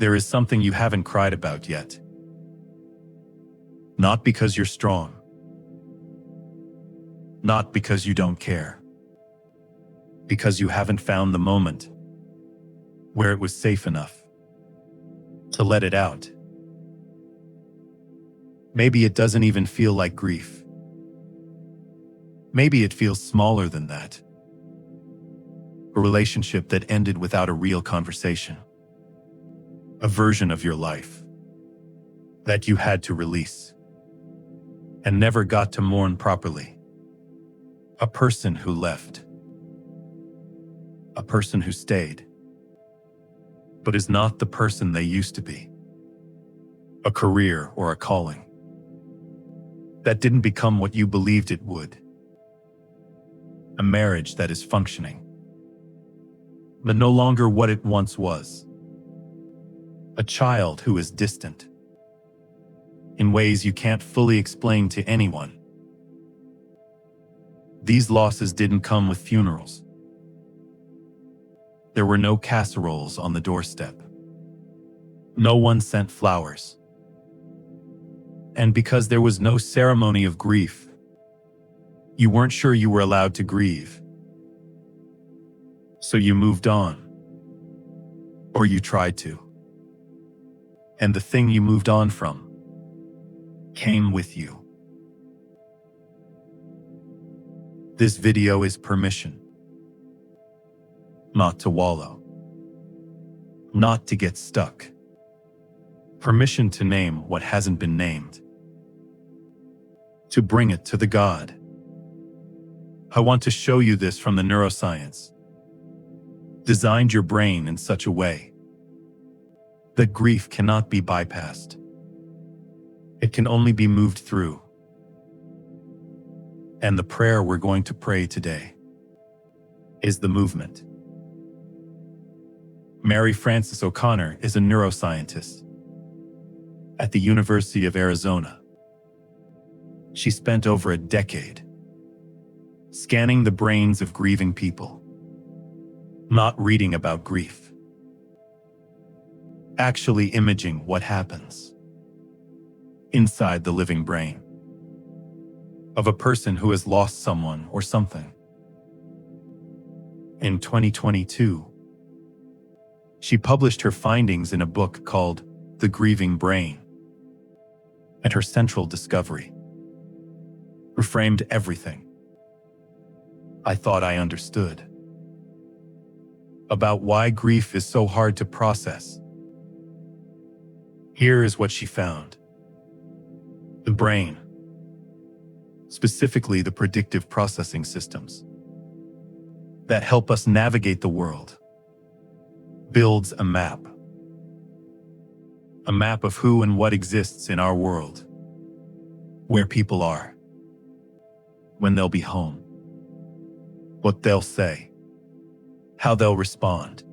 There is something you haven't cried about yet. Not because you're strong. Not because you don't care. Because you haven't found the moment where it was safe enough to let it out. Maybe it doesn't even feel like grief. Maybe it feels smaller than that. A relationship that ended without a real conversation. A version of your life that you had to release and never got to mourn properly. A person who left. A person who stayed, but is not the person they used to be. A career or a calling that didn't become what you believed it would. A marriage that is functioning, but no longer what it once was. A child who is distant in ways you can't fully explain to anyone. These losses didn't come with funerals. There were no casseroles on the doorstep. No one sent flowers. And because there was no ceremony of grief, you weren't sure you were allowed to grieve. So you moved on. Or you tried to. And the thing you moved on from came with you. This video is permission. Not to wallow. Not to get stuck. Permission to name what hasn't been named. To bring it to the God. I want to show you this from the neuroscience. Designed your brain in such a way that grief cannot be bypassed. It can only be moved through. And the prayer we're going to pray today is the movement. Mary Frances O'Connor is a neuroscientist at the University of Arizona. She spent over a decade scanning the brains of grieving people, not reading about grief. Actually imaging what happens inside the living brain of a person who has lost someone or something. In 2022, she published her findings in a book called The Grieving Brain, and her central discovery reframed everything I thought I understood about why grief is so hard to process. Here is what she found. The brain, specifically the predictive processing systems that help us navigate the world, builds a map of who and what exists in our world, where people are, when they'll be home, what they'll say, how they'll respond.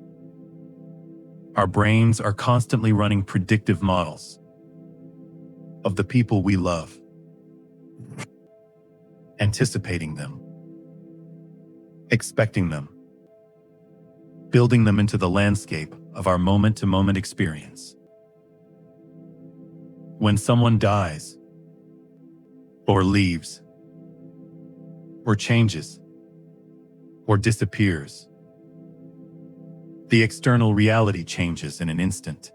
Our brains are constantly running predictive models of the people we love, anticipating them, expecting them, building them into the landscape of our moment-to-moment experience. When someone dies, or leaves, or changes, or disappears, the external reality changes in an instant.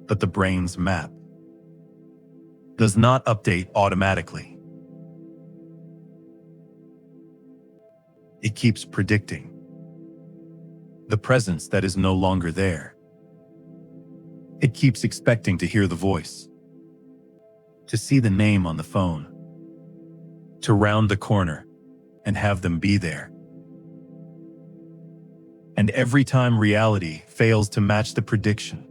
But the brain's map does not update automatically. It keeps predicting the presence that is no longer there. It keeps expecting to hear the voice, to see the name on the phone, to round the corner and have them be there. And every time reality fails to match the prediction,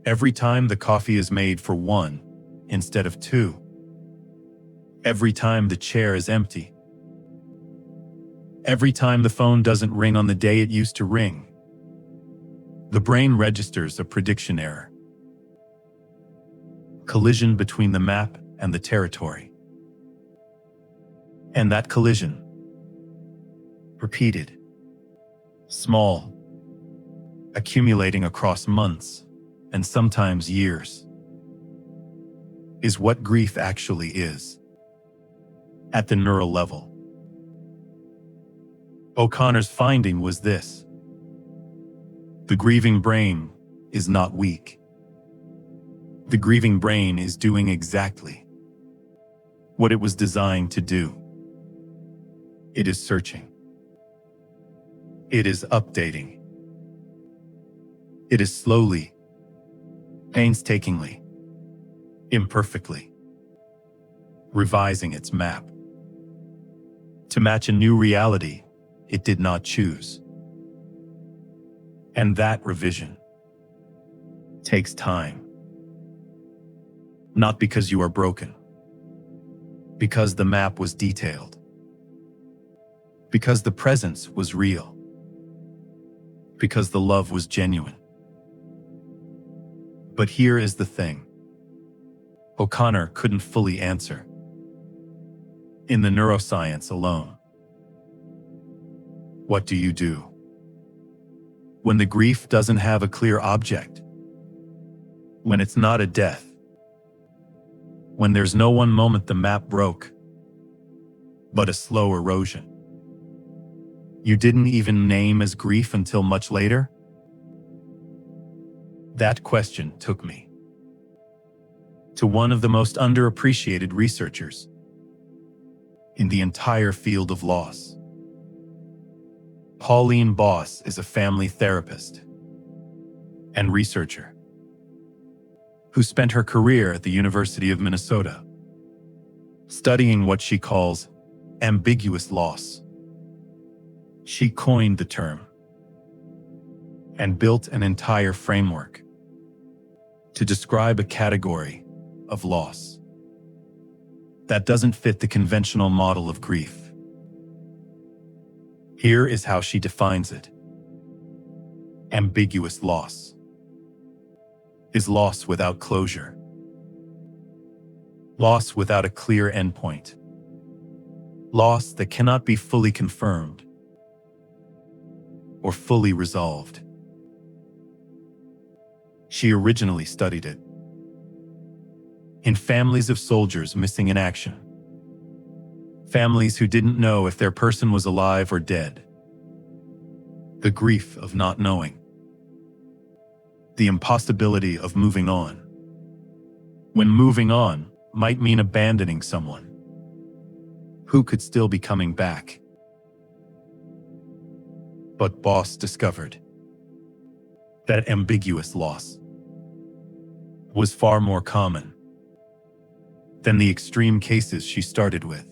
every time the coffee is made for one instead of two, every time the chair is empty, every time the phone doesn't ring on the day it used to ring, the brain registers a prediction error. Collision between the map and the territory. And that collision, repeated, small, accumulating across months and sometimes years, is what grief actually is at the neural level. O'Connor's finding was this: the grieving brain is not weak. The grieving brain is doing exactly what it was designed to do. It is searching. It is updating. It is slowly, painstakingly, imperfectly revising its map to match a new reality it did not choose. And that revision takes time. Not because you are broken, because the map was detailed, because the presence was real, because the love was genuine. But here is the thing O'Connor couldn't fully answer in the neuroscience alone. What do you do when the grief doesn't have a clear object? When it's not a death? When there's no one moment the map broke, but a slow erosion you didn't even name as grief until much later? That question took me to one of the most underappreciated researchers in the entire field of loss. Pauline Boss is a family therapist and researcher who spent her career at the University of Minnesota studying what she calls ambiguous loss. She coined the term and built an entire framework to describe a category of loss that doesn't fit the conventional model of grief. Here is how she defines it. Ambiguous loss is loss without closure, loss without a clear endpoint, loss that cannot be fully confirmed or fully resolved. She originally studied it in families of soldiers missing in action, families who didn't know if their person was alive or dead. The grief of not knowing, the impossibility of moving on, when moving on might mean abandoning someone who could still be coming back. But Boss discovered that ambiguous loss was far more common than the extreme cases she started with.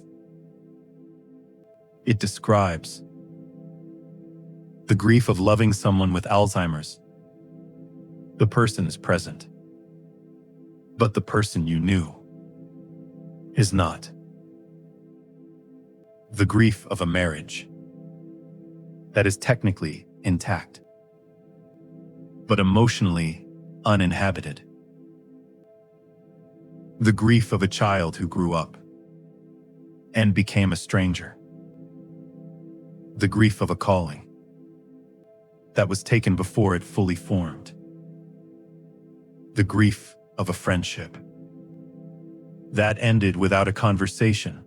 It describes the grief of loving someone with Alzheimer's. The person is present, but the person you knew is not. The grief of a marriage that is technically intact, but emotionally uninhabited. The grief of a child who grew up and became a stranger. The grief of a calling that was taken before it fully formed. The grief of a friendship that ended without a conversation,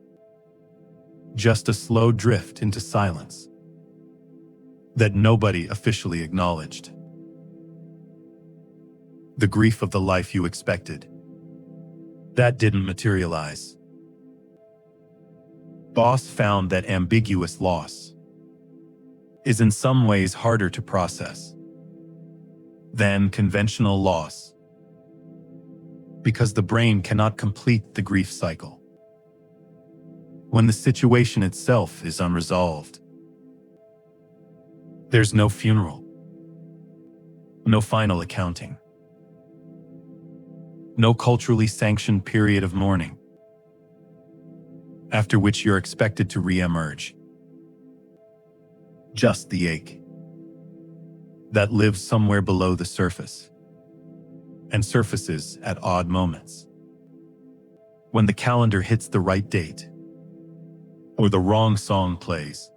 just a slow drift into silence that nobody officially acknowledged. The grief of the life you expected that didn't materialize. Boss found that ambiguous loss is in some ways harder to process than conventional loss because the brain cannot complete the grief cycle when the situation itself is unresolved. There's no funeral, no final accounting, no culturally sanctioned period of mourning, after which you're expected to re-emerge. Just the ache that lives somewhere below the surface and surfaces at odd moments. When the calendar hits the right date, or the wrong song plays,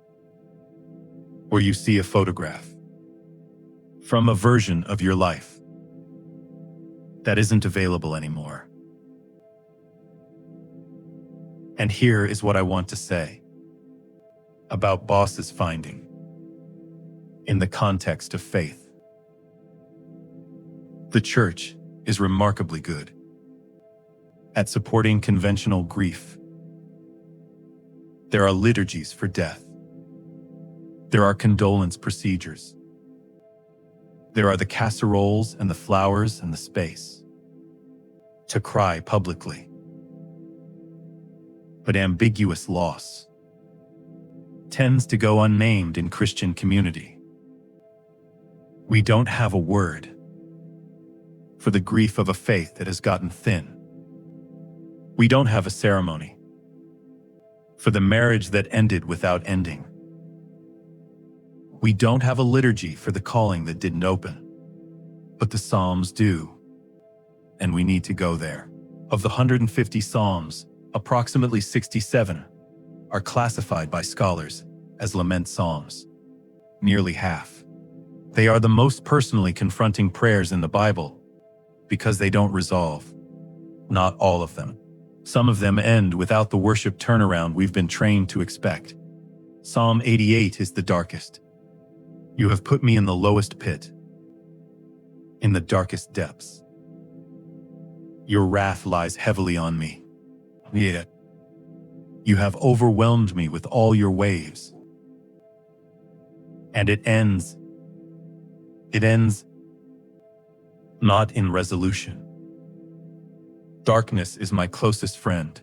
or you see a photograph from a version of your life that isn't available anymore. And here is what I want to say about Boss's finding in the context of faith. The church is remarkably good at supporting conventional grief. There are liturgies for death. There are condolence procedures. There are the casseroles and the flowers and the space to cry publicly. But ambiguous loss tends to go unnamed in Christian community. We don't have a word for the grief of a faith that has gotten thin. We don't have a ceremony for the marriage that ended without ending. We don't have a liturgy for the calling that didn't open. But the Psalms do, and we need to go there. Of the 150 Psalms, approximately 67 are classified by scholars as lament psalms. Nearly half. They are the most personally confronting prayers in the Bible because they don't resolve. Not all of them. Some of them end without the worship turnaround we've been trained to expect. Psalm 88 is the darkest. You have put me in the lowest pit, in the darkest depths. Your wrath lies heavily on me. Yet, you have overwhelmed me with all your waves. And it ends not in resolution. Darkness is my closest friend.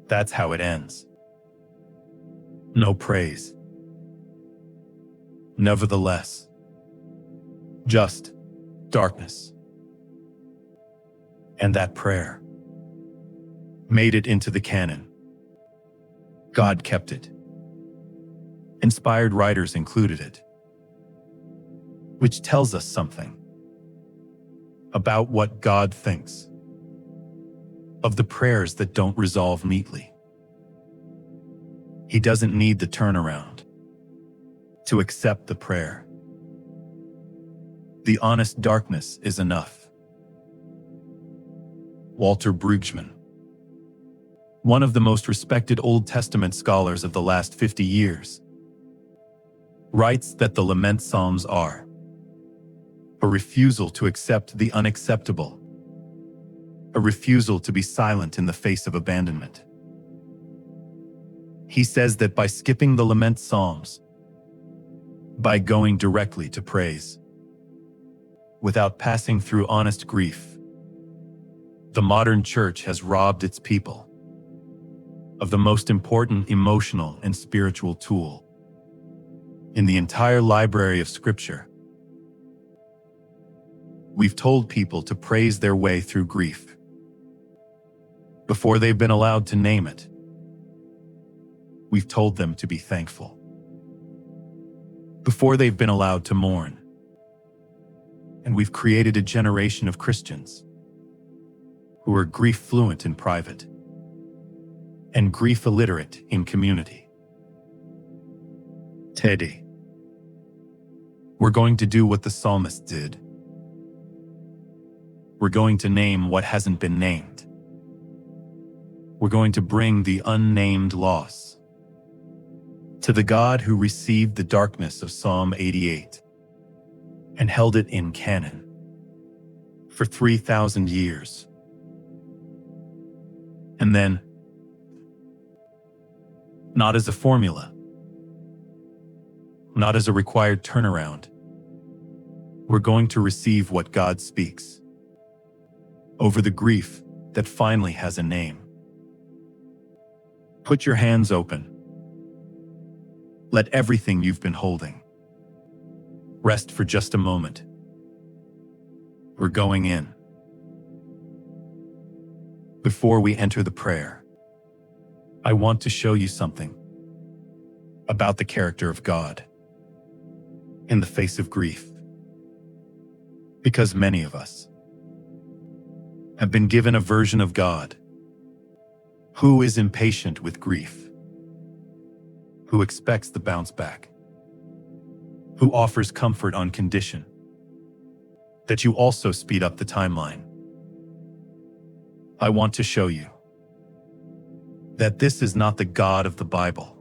That's how it ends. No praise. Nevertheless, just darkness. And that prayer made it into the canon. God kept it. Inspired writers included it, which tells us something about what God thinks of the prayers that don't resolve neatly. He doesn't need the turnaround to accept the prayer. The honest darkness is enough. Walter Brueggemann, one of the most respected Old Testament scholars of the last 50 years, writes that the lament psalms are a refusal to accept the unacceptable, a refusal to be silent in the face of abandonment. He says that by skipping the lament psalms, by going directly to praise, without passing through honest grief, the modern church has robbed its people of the most important emotional and spiritual tool in the entire library of Scripture. We've told people to praise their way through grief before they've been allowed to name it. We've told them to be thankful before they've been allowed to mourn. And we've created a generation of Christians who are grief fluent in private and grief illiterate in community. Teddy, we're going to do what the psalmist did. We're going to name what hasn't been named. We're going to bring the unnamed loss to the God who received the darkness of Psalm 88 and held it in canon for 3,000 years. And then, not as a formula, not as a required turnaround, we're going to receive what God speaks over the grief that finally has a name. Put your hands open. Let everything you've been holding rest for just a moment. We're going in. Before we enter the prayer, I want to show you something about the character of God in the face of grief. Because many of us have been given a version of God who is impatient with grief, who expects the bounce back, who offers comfort on condition that you also speed up the timeline. I want to show you that this is not the God of the Bible.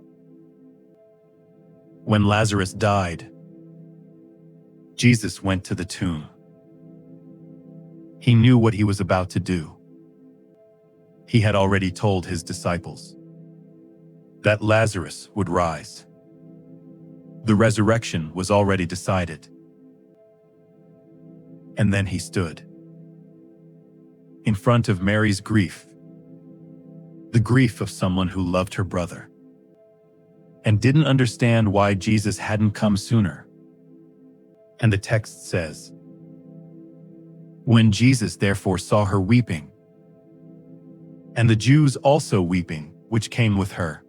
When Lazarus died, Jesus went to the tomb. He knew what he was about to do. He had already told his disciples that Lazarus would rise. The resurrection was already decided. And then he stood in front of Mary's grief, the grief of someone who loved her brother and didn't understand why Jesus hadn't come sooner. And the text says, when Jesus therefore saw her weeping, and the Jews also weeping, which came with her,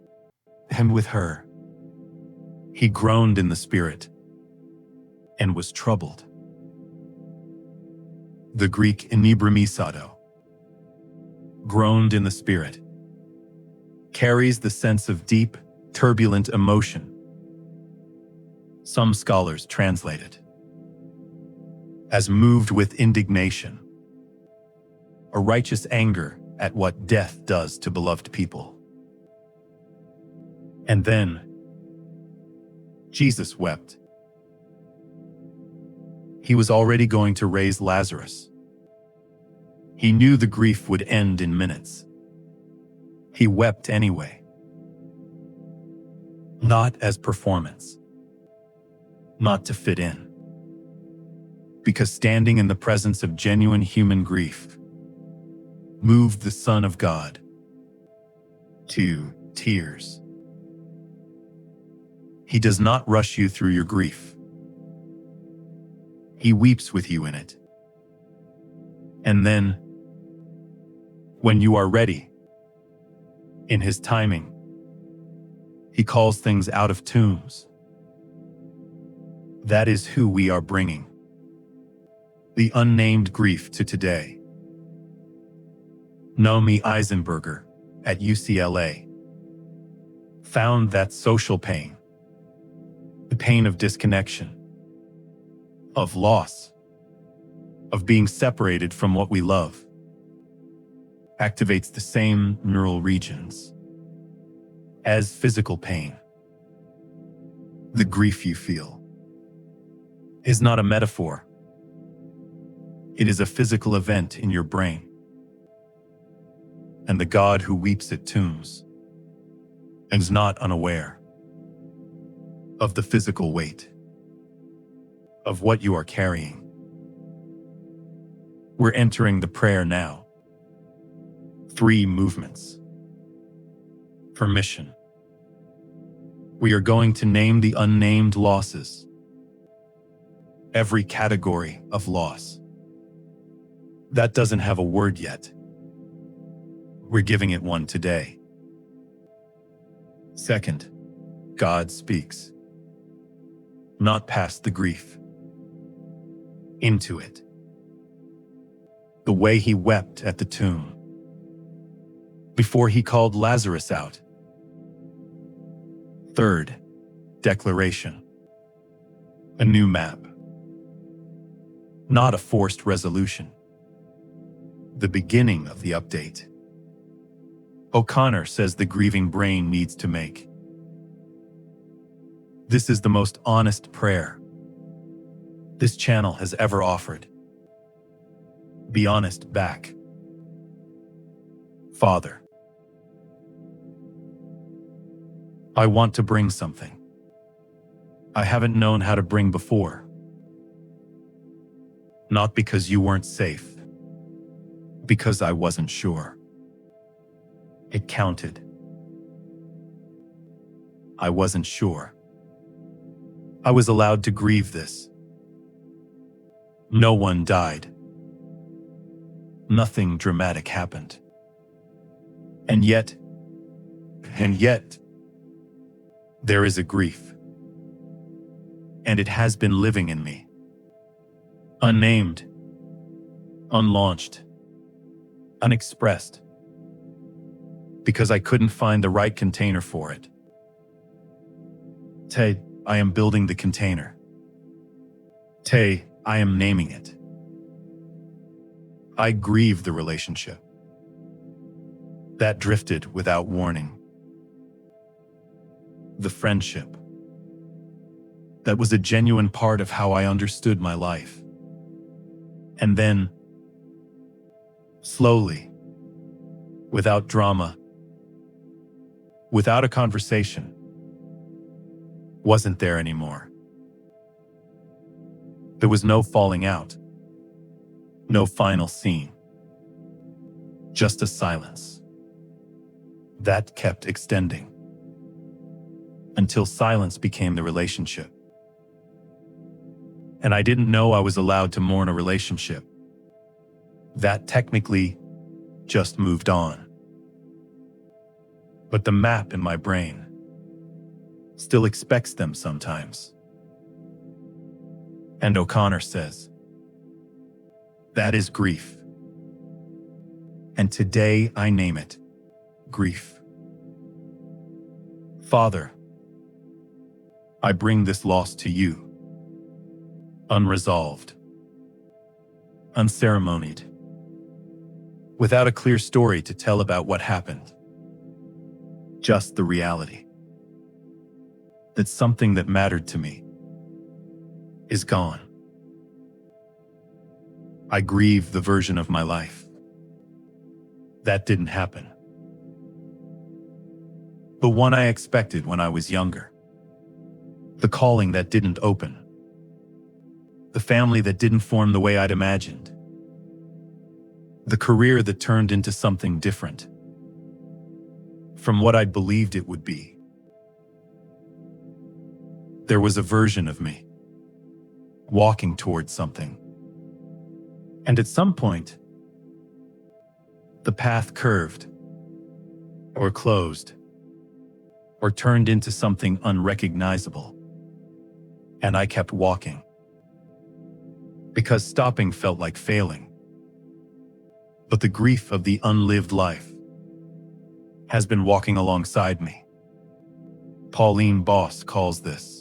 he groaned in the spirit and was troubled. The Greek inebrimisado, groaned in the spirit, carries the sense of deep, turbulent emotion. Some scholars translate it as moved with indignation, a righteous anger at what death does to beloved people. And then Jesus wept. He was already going to raise Lazarus. He knew the grief would end in minutes. He wept anyway. Not as performance, not to fit in, because standing in the presence of genuine human grief moved the Son of God to tears. He does not rush you through your grief. He weeps with you in it. And then, when you are ready, in his timing, he calls things out of tombs. That is who we are bringing the unnamed grief to today. Naomi Eisenberger at UCLA found that social pain, the pain of disconnection, of loss, of being separated from what we love, activates the same neural regions as physical pain. The grief you feel is not a metaphor. It is a physical event in your brain. And the God who weeps at tombs is not unaware of the physical weight of what you are carrying. We're entering the prayer now. 3 movements. Permission. We are going to name the unnamed losses. Every category of loss that doesn't have a word yet. We're giving it one today. Second, God speaks. Not past the grief. Into it. The way he wept at the tomb before he called Lazarus out. Third, declaration. A new map. Not a forced resolution. The beginning of the update. O'Connor says the grieving brain needs to make. This is the most honest prayer this channel has ever offered. Be honest back. Father, I want to bring something I haven't known how to bring before. Not because you weren't safe, because I wasn't sure. It counted. I wasn't sure. I was allowed to grieve this. No one died. Nothing dramatic happened. And yet, there is a grief. And it has been living in me. Unnamed, unlaunched, unexpressed. Because I couldn't find the right container for it. Today, I am building the container. Today, I am naming it. I grieve the relationship that drifted without warning. The friendship that was a genuine part of how I understood my life. And then, slowly, without drama, without a conversation, wasn't there anymore. There was no falling out, no final scene, just a silence that kept extending until silence became the relationship. And I didn't know I was allowed to mourn a relationship that technically just moved on. But the map in my brain still expects them sometimes. And O'Connor says, that is grief. And today I name it grief. Father, I bring this loss to you, unresolved, unceremonied, without a clear story to tell about what happened. Just the reality that something that mattered to me is gone. I grieve the version of my life that didn't happen. The one I expected when I was younger. The calling that didn't open. The family that didn't form the way I'd imagined. The career that turned into something different from what I'd believed it would be. There was a version of me walking towards something. And at some point, the path curved, or closed, or turned into something unrecognizable. And I kept walking, because stopping felt like failing. But the grief of the unlived life has been walking alongside me. Pauline Boss calls this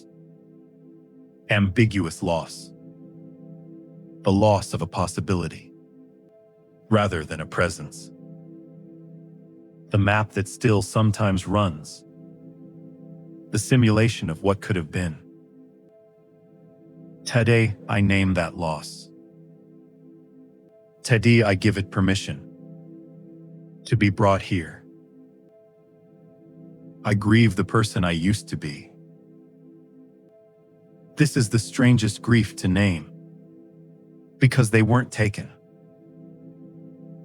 ambiguous loss. The loss of a possibility, rather than a presence. The map that still sometimes runs. The simulation of what could have been. Today, I name that loss. Today, I give it permission to be brought here. I grieve the person I used to be. This is the strangest grief to name, because they weren't taken.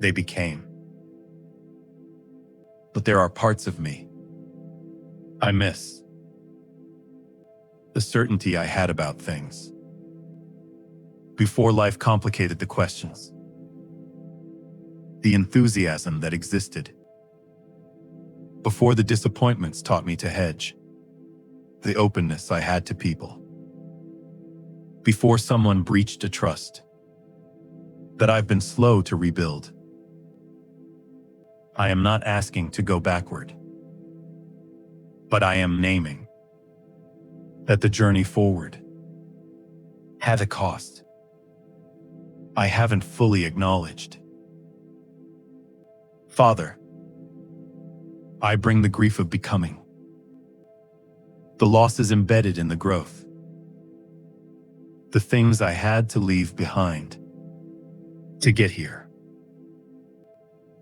They became. But there are parts of me I miss. The certainty I had about things before life complicated the questions. The enthusiasm that existed before the disappointments taught me to hedge. The openness I had to people before someone breached a trust that I've been slow to rebuild. I am not asking to go backward, but I am naming that the journey forward had a cost I haven't fully acknowledged. Father, I bring the grief of becoming. The losses embedded in the growth. The things I had to leave behind to get here.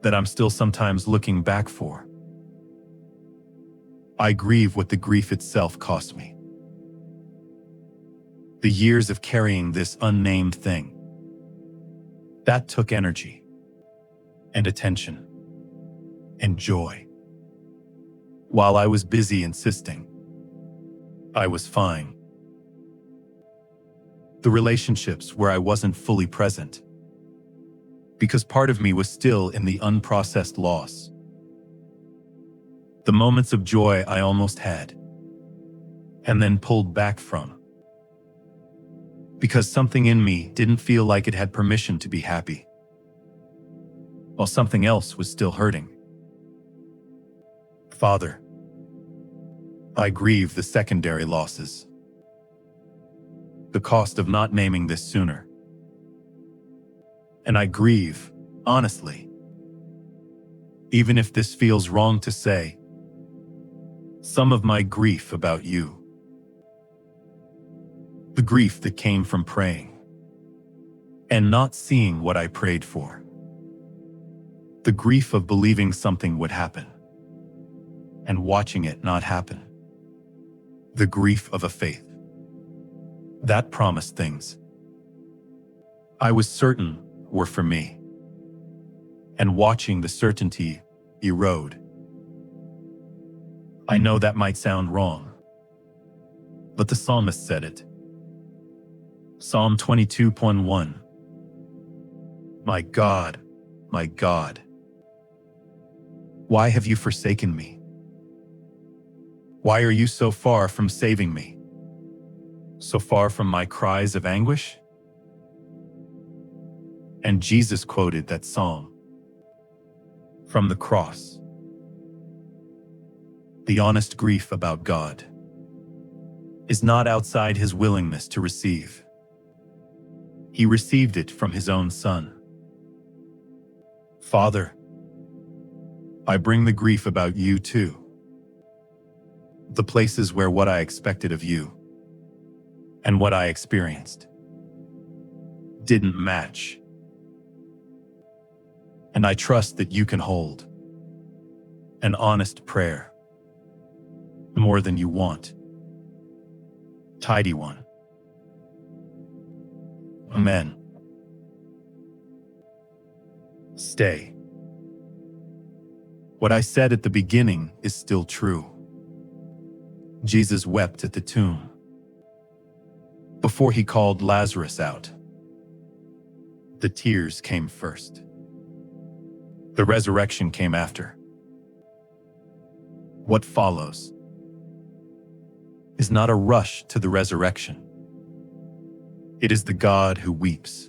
That I'm still sometimes looking back for. I grieve what the grief itself cost me. The years of carrying this unnamed thing. That took energy and attention and joy. While I was busy insisting I was fine. The relationships where I wasn't fully present, because part of me was still in the unprocessed loss. The moments of joy I almost had, and then pulled back from, because something in me didn't feel like it had permission to be happy, while something else was still hurting. Father, I grieve the secondary losses. the cost of not naming this sooner. And I grieve, honestly. Even if this feels wrong to say, some of my grief about you. The grief that came from praying and not seeing what I prayed for. The grief of believing something would happen and watching it not happen. The grief of a faith that promised things I was certain were for me, and watching the certainty erode. I know that might sound wrong, but the psalmist said it. Psalm 22:1. My God, why have you forsaken me? Why are you so far from saving me? So far from my cries of anguish? And Jesus quoted that psalm from the cross. The honest grief about God is not outside his willingness to receive. He received it from his own Son. Father, I bring the grief about you too. The places where what I expected of you and what I experienced didn't match. And I trust that you can hold an honest prayer more than you want. Tidy one. Amen. Stay. What I said at the beginning is still true. Jesus wept at the tomb before he called Lazarus out. The tears came first. The resurrection came after. What follows is not a rush to the resurrection. It is the God who weeps,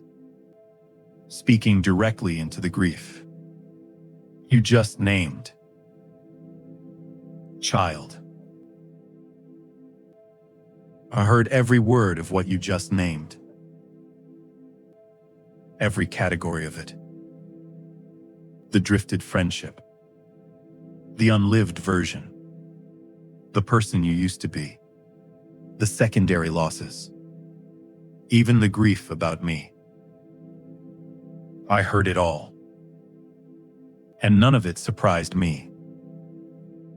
speaking directly into the grief you just named. Child, I heard every word of what you just named. Every category of it. The drifted friendship. The unlived version. The person you used to be. The secondary losses. Even the grief about me. I heard it all. And none of it surprised me.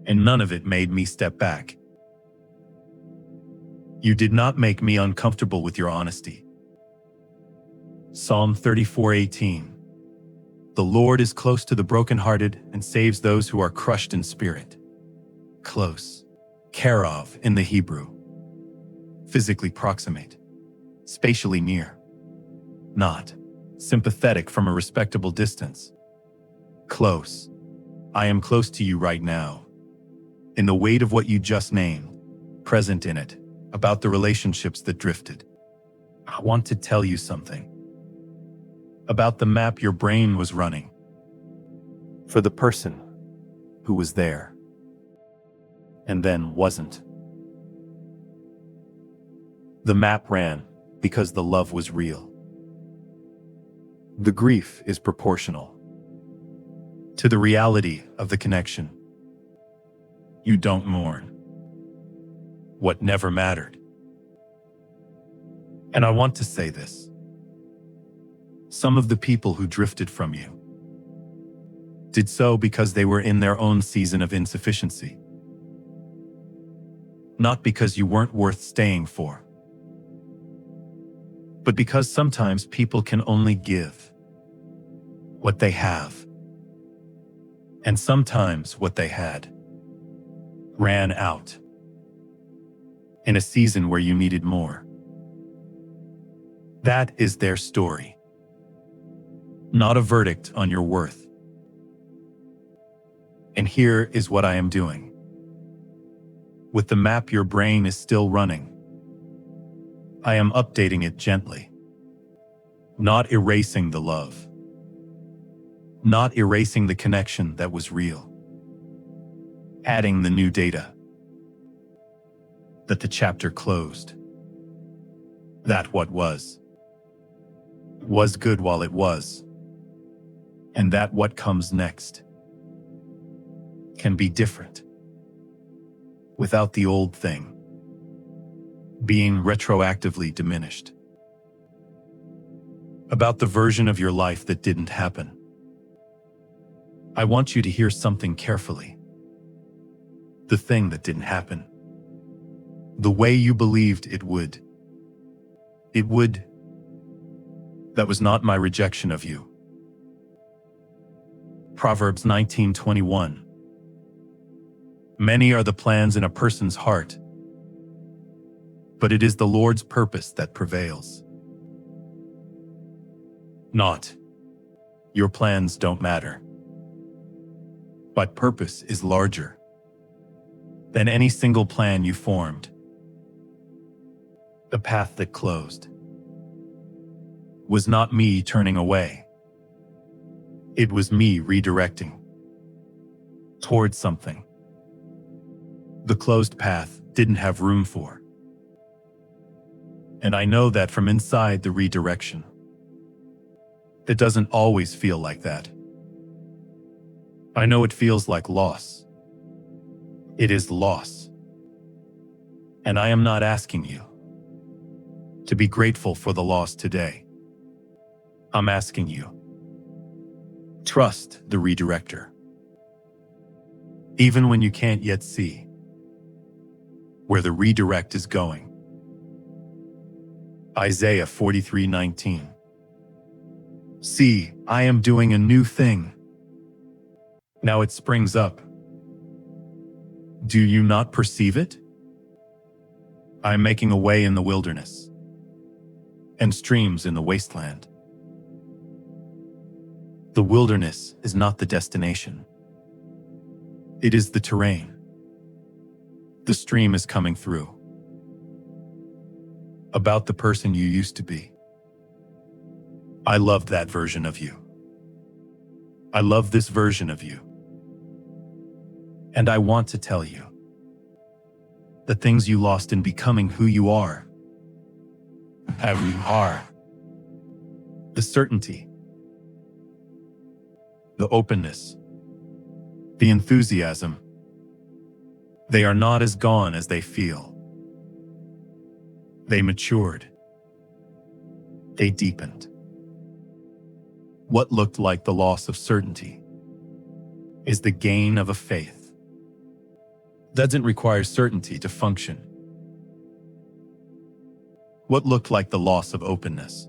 And none of it made me step back. You did not make me uncomfortable with your honesty. Psalm 34:18. The Lord is close to the brokenhearted and saves those who are crushed in spirit. Close. Karov in the Hebrew. Physically proximate. Spatially near. Not sympathetic from a respectable distance. Close. I am close to you right now. In the weight of what you just named, present in it, about the relationships that drifted. I want to tell you something. About the map your brain was running. For the person who was there and then wasn't. The map ran because the love was real. The grief is proportional to the reality of the connection. You don't mourn what never mattered. And I want to say this. Some of the people who drifted from you did so because they were in their own season of insufficiency. Not because you weren't worth staying for, but because sometimes people can only give what they have. And sometimes what they had ran out in a season where you needed more. That is their story. Not a verdict on your worth. And here is what I am doing. With the map your brain is still running, I am updating it gently. Not erasing the love. Not erasing the connection that was real. Adding the new data that the chapter closed. That what was good while it was, and that what comes next can be different without the old thing being retroactively diminished. About the version of your life that didn't happen, I want you to hear something carefully. The thing that didn't happen, the way you believed it would. That was not my rejection of you. Proverbs 19:21. Many are the plans in a person's heart, but it is the Lord's purpose that prevails. Not, your plans don't matter, but purpose is larger than any single plan you formed. The path that closed was not me turning away. It was me redirecting towards something the closed path didn't have room for. And I know that from inside the redirection. It doesn't always feel like that. I know it feels like loss. It is loss. And I am not asking you to be grateful for the loss today. I'm asking you, trust the redirector. Even when you can't yet see where the redirect is going. Isaiah 43:19. See, I am doing a new thing. Now it springs up. Do you not perceive it? I am making a way in the wilderness and streams in the wasteland. The wilderness is not the destination. It is the terrain. The stream is coming through. About the person you used to be. I loved that version of you. I love this version of you. And I want to tell you, the things you lost in becoming who you are, the certainty, the openness, the enthusiasm, they are not as gone as they feel. They matured. They deepened. What looked like the loss of certainty is the gain of a faith. Doesn't require certainty to function. What looked like the loss of openness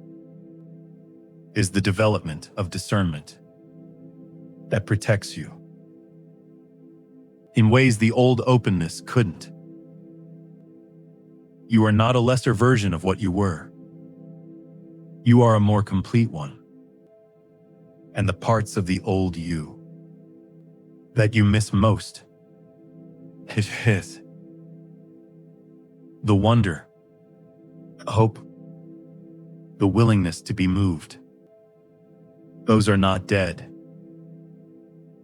is the development of discernment that protects you in ways the old openness couldn't. You are not a lesser version of what you were. You are a more complete one. And the parts of the old you that you miss most, the wonder, hope, the willingness to be moved. Those are not dead.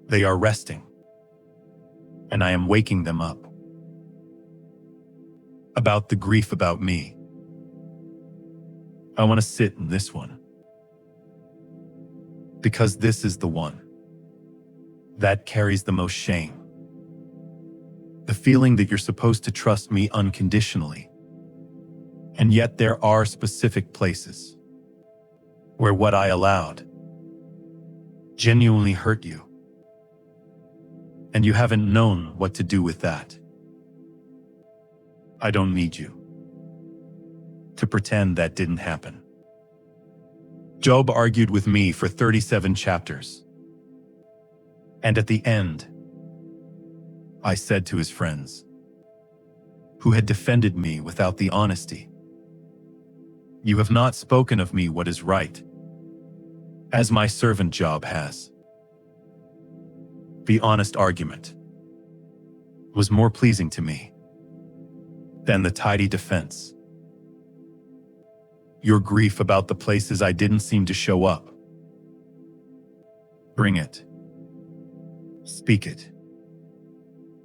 They are resting. And I am waking them up. About the grief about me. I want to sit in this one. Because this is the one that carries the most shame. The feeling that you're supposed to trust me unconditionally. And yet there are specific places where what I allowed genuinely hurt you. And you haven't known what to do with that. I don't need you to pretend that didn't happen. Job argued with me for 37 chapters. And at the end, I said to his friends, who had defended me without the honesty, you have not spoken of me what is right, as my servant Job has. The honest argument was more pleasing to me than the tidy defense. Your grief about the places I didn't seem to show up. Bring it. Speak it.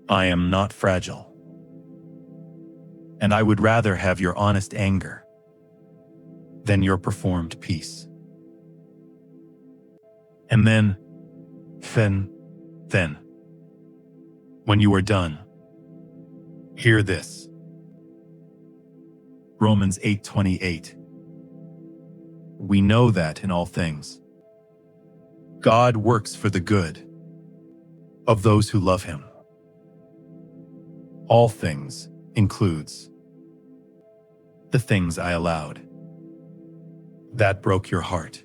I am not fragile. And I would rather have your honest anger then your performed piece. And then, when you are done, hear this. Romans 8:28. We know that in all things, God works for the good of those who love him. All things includes the things I allowed. That broke your heart.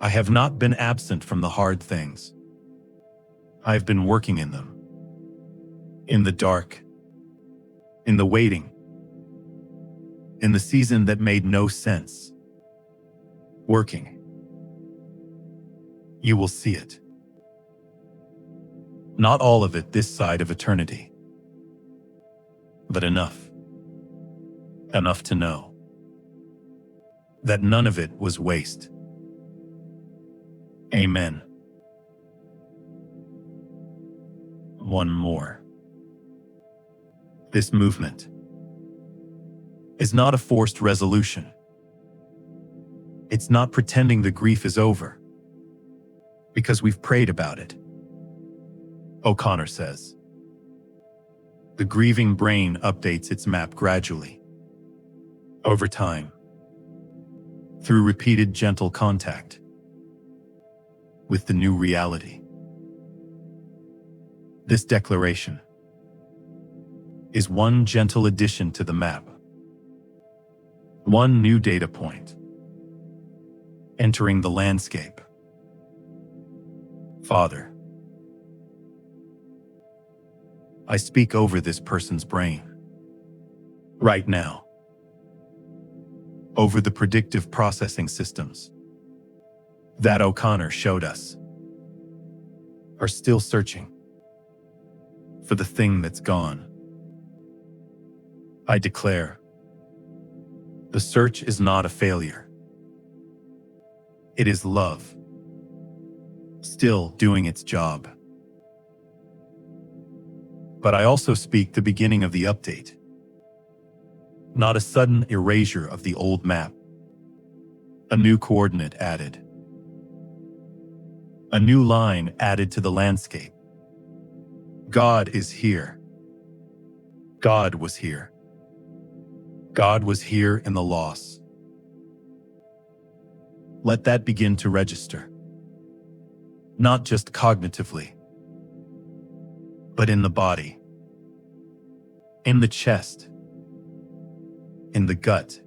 I have not been absent from the hard things. I've been working in them. In the dark. In the waiting. In the season that made no sense. Working. You will see it. Not all of it this side of eternity. But enough. Enough to know that none of it was waste. Amen. One more. This movement is not a forced resolution. It's not pretending the grief is over because we've prayed about it. O'Connor says, the grieving brain updates its map gradually, over time, through repeated gentle contact with the new reality. This declaration is one gentle addition to the map, one new data point entering the landscape. Father, I speak over this person's brain right now, over the predictive processing systems that O'Connor showed us are still searching for the thing that's gone. I declare, the search is not a failure. It is love, still doing its job. But I also speak the beginning of the update, not a sudden erasure of the old map, a new coordinate added, a new line added to the landscape. God is here. God was here. God was here in the loss. Let that begin to register, not just cognitively, but in the body, in the chest, in the gut,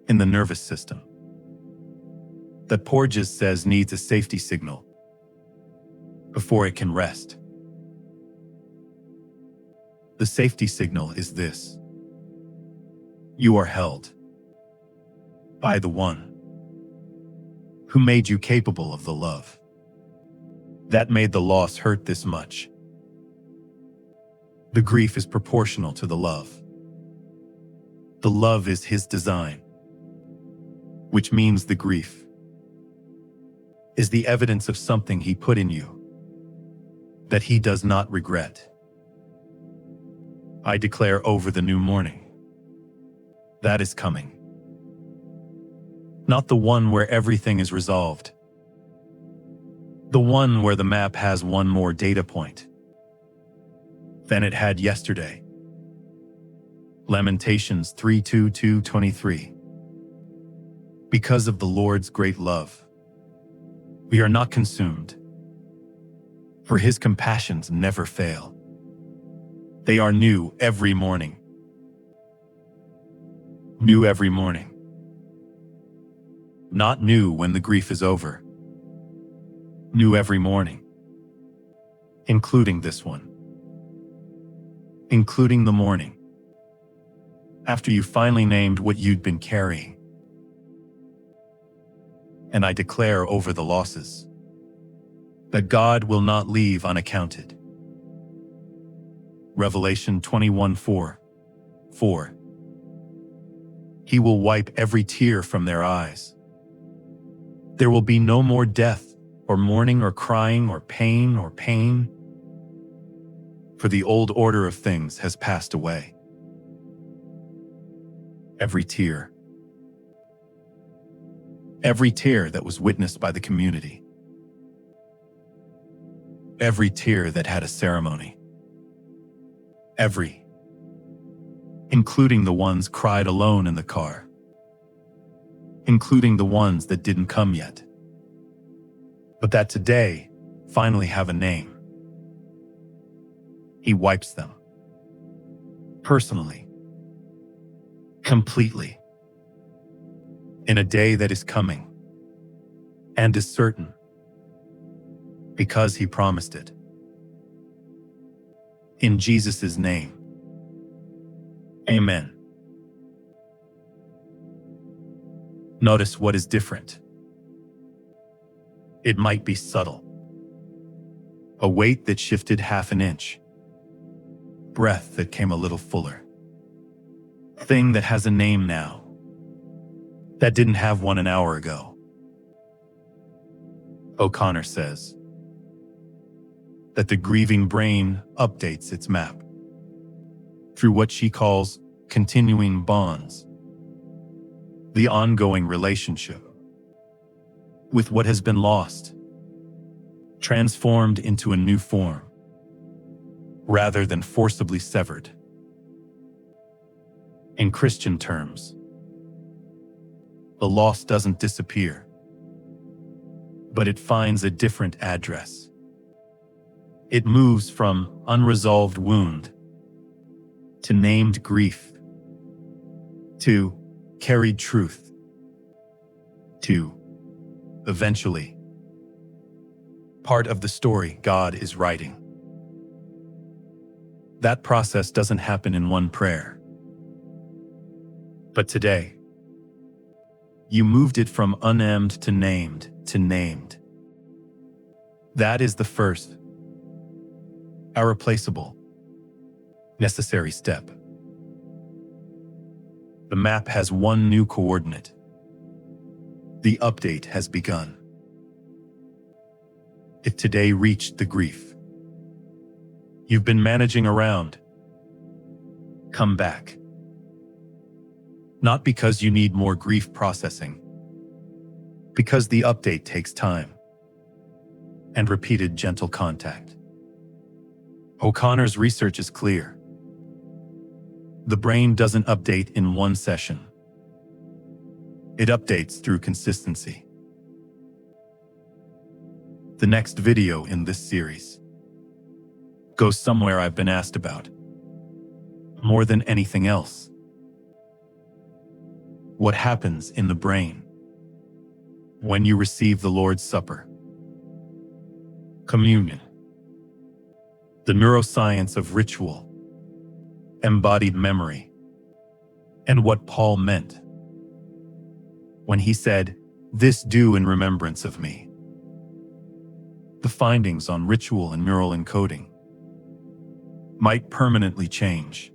in the nervous system. That Porges says needs a safety signal before it can rest. The safety signal is this: you are held by the one who made you capable of the love that made the loss hurt this much. The grief is proportional to the love. The love is his design, which means the grief is the evidence of something he put in you that he does not regret. I declare over the new morning that is coming. Not the one where everything is resolved. The one where the map has one more data point than it had yesterday. Lamentations 3:22-23. Because of the Lord's great love, we are not consumed, for his compassions never fail. They are new every morning. New every morning. Not new when the grief is over. New every morning. Including this one. Including the morning after you finally named what you'd been carrying. And I declare over the losses that God will not leave unaccounted. Revelation 21:4. He will wipe every tear from their eyes. There will be no more death, or mourning, or crying, or pain, for the old order of things has passed away. every tear that was witnessed by the community, every tear that had a ceremony, every, including the ones cried alone in the car, including the ones that didn't come yet, but that today finally have a name. He wipes them. Personally. Completely. In a day that is coming. And is certain. Because he promised it. In Jesus' name. Amen. Notice what is different. It might be subtle. A weight that shifted half an inch. Breath that came a little fuller. Thing that has a name now. That didn't have one an hour ago. O'Connor says that the grieving brain updates its map through what she calls continuing bonds. The ongoing relationship with what has been lost, transformed into a new form, rather than forcibly severed. In Christian terms, the loss doesn't disappear, but it finds a different address. It moves from unresolved wound to named grief, to carried truth, to eventually part of the story God is writing. That process doesn't happen in one prayer. But today, you moved it from unnamed to named to named. That is the first, irreplaceable, necessary step. The map has one new coordinate. The update has begun. If today reached the grief you've been managing around, come back. Not because you need more grief processing, because the update takes time and repeated gentle contact. O'Connor's research is clear. The brain doesn't update in one session. It updates through consistency. The next video in this series goes somewhere I've been asked about more than anything else. What happens in the brain when you receive the Lord's Supper? Communion. The neuroscience of ritual, embodied memory, and what Paul meant when he said, "This do in remembrance of me." The findings on ritual and neural encoding might permanently change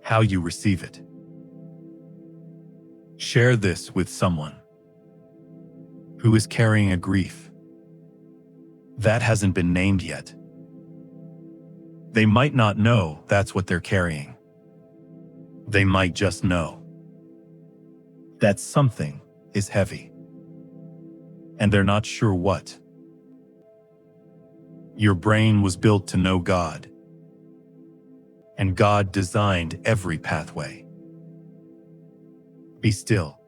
how you receive it. Share this with someone who is carrying a grief that hasn't been named yet. They might not know that's what they're carrying. They might just know that something is heavy, and they're not sure what. Your brain was built to know God, and God designed every pathway. Be still